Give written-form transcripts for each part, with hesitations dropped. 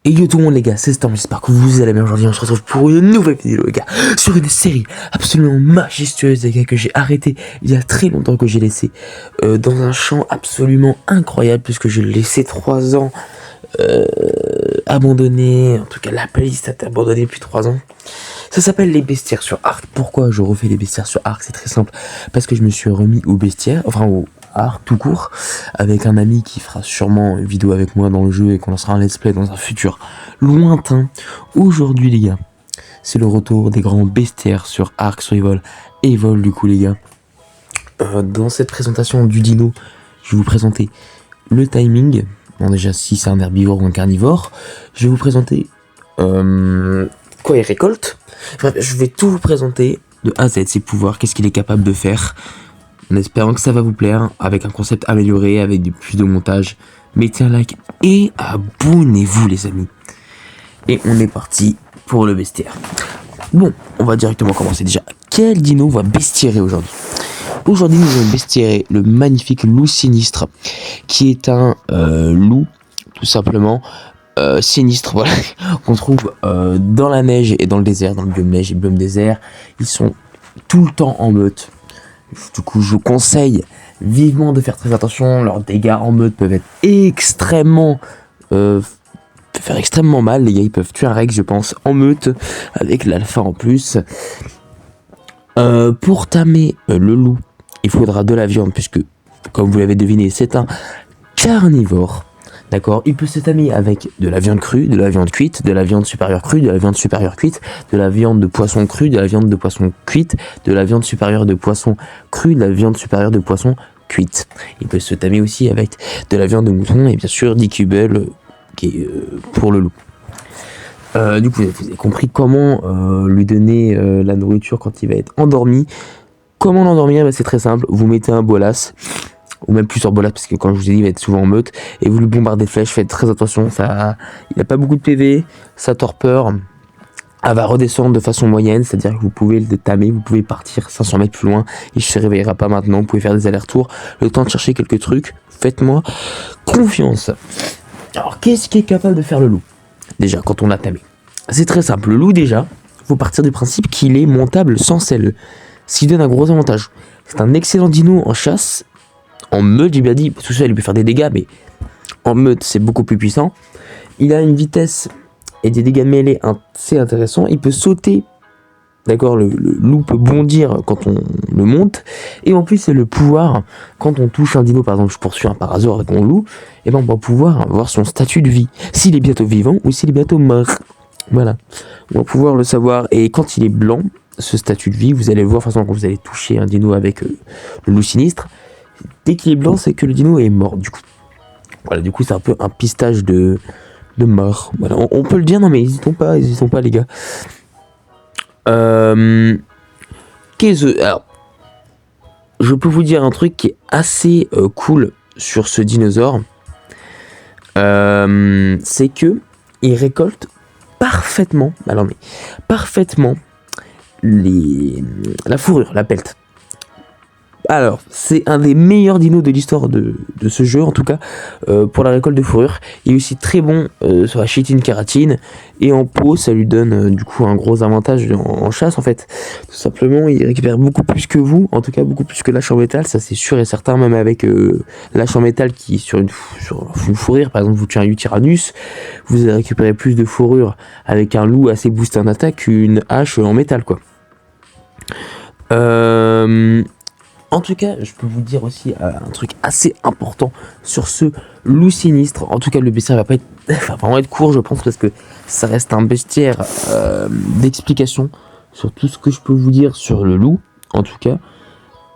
Et yo tout le monde les gars, c'est Storm, j'espère que vous allez bien. Aujourd'hui on se retrouve pour une nouvelle vidéo les gars, sur une série absolument majestueuse les gars, que j'ai arrêté il y a très longtemps, que j'ai laissé dans un champ absolument incroyable, puisque je l'ai laissé 3 ans abandonné. En tout cas la playlist a été abandonnée depuis 3 ans. Ça s'appelle les bestiaires sur Arc. Pourquoi je refais les bestiaires sur Arc? C'est très simple, parce que je me suis remis au bestiaire, enfin au Arc tout court, avec un ami qui fera sûrement une vidéo avec moi dans le jeu et qu'on lancera un let's play dans un futur lointain. Aujourd'hui les gars, c'est le retour des grands bestiaires sur Ark Survival Evolve. Du coup les gars, dans cette présentation du dino, je vais vous présenter le timing. Bon, déjà si c'est un herbivore ou un carnivore, je vais vous présenter quoi il récolte. Bref, je vais tout vous présenter de A à Z, ses pouvoirs, qu'est-ce qu'il est capable de faire, en espérant que ça va vous plaire, avec un concept amélioré, avec plus de montage. Mettez un like et abonnez-vous les amis. Et on est parti pour le bestiaire. Bon, on va directement commencer déjà. Quel dino va bestiairer aujourd'hui? Aujourd'hui nous allons bestiairer le magnifique loup sinistre, qui est un loup tout simplement sinistre, voilà, qu'on trouve dans la neige et dans le désert, dans le biome neige et le biome désert. Ils sont tout le temps en meute. Du coup, je vous conseille vivement de faire très attention. Leurs dégâts en meute peuvent être extrêmement faire extrêmement mal. Les gars, ils peuvent tuer un Rex, je pense, en meute, avec l'alpha en plus. Pour tamer le loup, il faudra de la viande, puisque, comme vous l'avez deviné, c'est un carnivore. D'accord, il peut se tamer avec de la viande crue, de la viande cuite, de la viande supérieure crue, de la viande supérieure cuite, de la viande de poisson crue, de la viande de poisson cuite, de la viande supérieure de poisson crue, de la viande supérieure de poisson cuite. Il peut se tamer aussi avec de la viande de mouton et bien sûr d'Icubel, qui est pour le loup. Du coup, vous avez compris comment lui donner la nourriture quand il va être endormi. Comment l'endormir? C'est très simple, vous mettez un bolas, ou même plusieurs bolas, parce que comme je vous ai dit, il va être souvent en meute, et vous lui bombardez de flèches. Faites très attention, ça, il n'a pas beaucoup de PV, sa torpeur, elle va redescendre de façon moyenne, c'est-à-dire que vous pouvez le tamer, vous pouvez partir 500 mètres plus loin, il ne se réveillera pas maintenant, vous pouvez faire des allers-retours, le temps de chercher quelques trucs, faites-moi confiance. Alors, qu'est-ce qui est capable de faire le loup? Déjà, quand on l'a tamé, c'est très simple. Le loup, déjà, il faut partir du principe qu'il est montable sans selle, ce qui donne un gros avantage. C'est un excellent dino en chasse. En meute, j'ai bien dit, tout seul il peut faire des dégâts, mais en meute c'est beaucoup plus puissant. Il a une vitesse et des dégâts mêlés assez intéressants. Il peut sauter, d'accord, le loup peut bondir quand on le monte. Et en plus c'est le pouvoir, quand on touche un dino, par exemple je poursuis un parasaure avec mon loup, et ben on va pouvoir voir son statut de vie, s'il est bientôt vivant ou s'il est bientôt mort. Voilà, on va pouvoir le savoir. Et quand il est blanc, ce statut de vie, vous allez le voir de toute façon quand vous allez toucher un dino avec le loup sinistre. Dès qu'il est blanc, c'est que le dino est mort. Du coup, voilà, du coup, c'est un peu un pistage de mort. Voilà, on peut le dire, non mais n'hésitons pas les gars. Alors, je peux vous dire un truc qui est assez cool sur ce dinosaure. C'est que il récolte parfaitement, alors mais parfaitement la fourrure, la pelt. Alors, c'est un des meilleurs dinos de l'histoire de ce jeu, en tout cas, pour la récolte de fourrure. Il est aussi très bon sur la chitine kératine, et en peau, ça lui donne du coup un gros avantage en chasse, en fait. Tout simplement, il récupère beaucoup plus que vous, en tout cas beaucoup plus que l'âche en métal, ça c'est sûr et certain, même avec l'âche en métal qui, sur une fourrure, par exemple, vous tuez un Utyrannus, vous allez récupérer plus de fourrure avec un loup assez boosté en attaque qu'une hache en métal, quoi. En tout cas, je peux vous dire aussi un truc assez important sur ce loup sinistre. En tout cas, le bestiaire va vraiment être court, je pense, parce que ça reste un bestiaire d'explication sur tout ce que je peux vous dire sur le loup, en tout cas.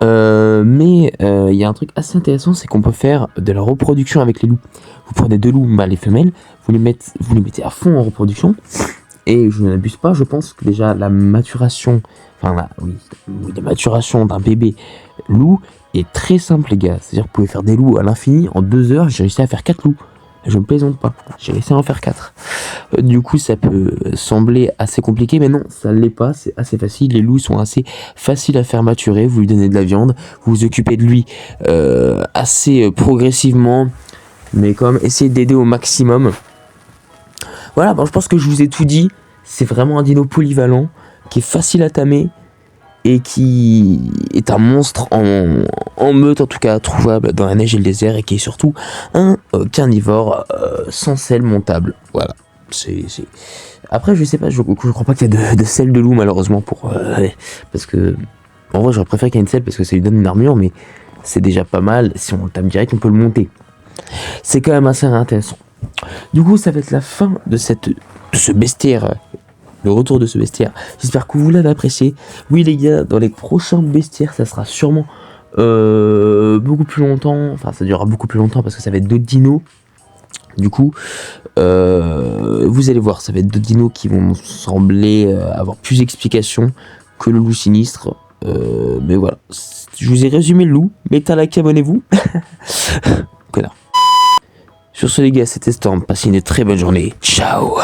Mais il y a un truc assez intéressant, c'est qu'on peut faire de la reproduction avec les loups. Vous prenez 2 loups mâles et femelles, vous les mettez à fond en reproduction. Et je n'abuse pas, je pense que déjà la maturation, la maturation d'un bébé loup est très simple les gars. C'est-à-dire que vous pouvez faire des loups à l'infini. En 2 heures, j'ai réussi à faire 4 loups. Je ne plaisante pas, j'ai réussi à en faire 4. Du coup, ça peut sembler assez compliqué, mais non, ça ne l'est pas, c'est assez facile. Les loups sont assez faciles à faire maturer. Vous lui donnez de la viande, vous vous occupez de lui assez progressivement, mais quand même essayez d'aider au maximum. Voilà, bon, je pense que je vous ai tout dit. C'est vraiment un dino polyvalent qui est facile à tamer et qui est un monstre en meute, en tout cas trouvable dans la neige et le désert, et qui est surtout un carnivore sans selle montable. Voilà. Après, je sais pas, je crois pas qu'il y a de selle de loup malheureusement parce que en vrai j'aurais préféré qu'il y ait une selle parce que ça lui donne une armure, mais c'est déjà pas mal. Si on le tame direct, on peut le monter. C'est quand même assez intéressant. Du coup, ça va être la fin de ce bestiaire. Le retour de ce bestiaire. J'espère que vous l'avez apprécié. Oui les gars, dans les prochains bestiaires, ça sera sûrement beaucoup plus longtemps. Enfin, ça durera beaucoup plus longtemps parce que ça va être d'autres dinos. Du coup, vous allez voir, ça va être d'autres dinos qui vont sembler avoir plus d'explications que le loup sinistre. Mais voilà, je vous ai résumé le loup. Mettez un like, abonnez-vous. Connard. Sur ce les gars, c'était Storm. Passez une très bonne journée. Ciao.